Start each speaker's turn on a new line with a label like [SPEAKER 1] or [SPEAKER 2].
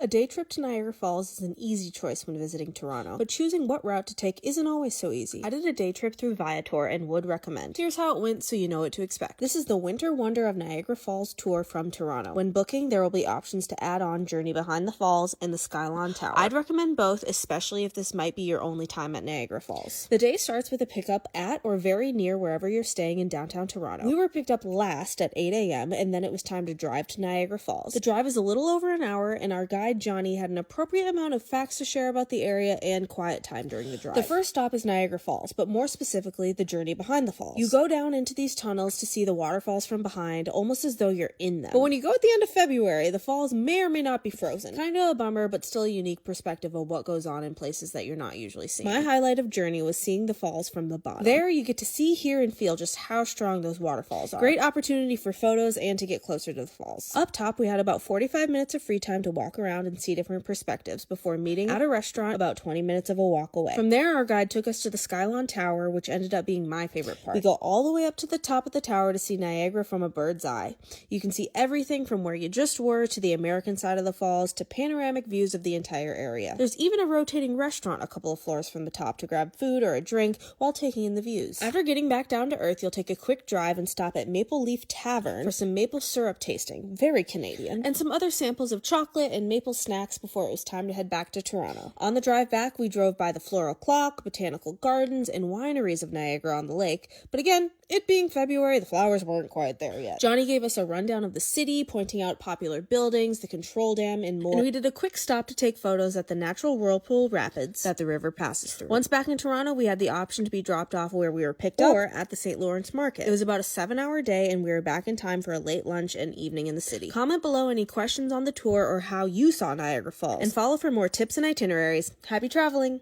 [SPEAKER 1] A day trip to Niagara Falls is an easy choice when visiting Toronto, but choosing what route to take isn't always so easy. I did a day trip through Viator and would recommend. Here's how it went so you know what to expect. This is the Winter Wonder of Niagara Falls tour from Toronto. When booking, there will be options to add on Journey Behind the Falls and the Skylon Tower. I'd recommend both, especially if this might be your only time at Niagara Falls. The day starts with a pickup at or very near wherever you're staying in downtown Toronto. We were picked up last at 8 a.m. and then it was time to drive to Niagara Falls. The drive is a little over an hour and our guide Johnny had an appropriate amount of facts to share about the area and quiet time during the drive. The first stop is Niagara Falls, but more specifically, the journey behind the falls. You go down into these tunnels to see the waterfalls from behind, almost as though you're in them. But when you go at the end of February, the falls may or may not be frozen. Kinda a bummer, but still a unique perspective of what goes on in places that you're not usually seeing. My highlight of Journey was seeing the falls from the bottom. There, you get to see, hear, and feel just how strong those waterfalls are. Great opportunity for photos and to get closer to the falls. Up top, we had about 45 minutes of free time to walk around and see different perspectives before meeting at a restaurant about 20 minutes of a walk away. From there, our guide took us to the Skylon Tower, which ended up being my favorite part. We go all the way up to the top of the tower to see Niagara from a bird's eye. You can see everything from where you just were to the American side of the falls to panoramic views of the entire area. There's even a rotating restaurant a couple of floors from the top to grab food or a drink while taking in the views. After getting back down to earth, you'll take a quick drive and stop at Maple Leaf Tavern for some maple syrup tasting, very Canadian, and some other samples of chocolate and maple snacks before it was time to head back to Toronto. On the drive back, we drove by the Floral Clock, Botanical Gardens, and wineries of Niagara on the Lake, but again, it being February, the flowers weren't quite there yet. Johnny gave us a rundown of the city, pointing out popular buildings, the control dam, and more, and we did a quick stop to take photos at the natural whirlpool rapids that the river passes through. Once back in Toronto, we had the option to be dropped off where we were picked up or at the St. Lawrence Market. It was about a 7-hour day, and we were back in time for a late lunch and evening in the city. Comment below any questions on the tour or how you saw Niagara Falls, and follow for more tips and itineraries. Happy traveling!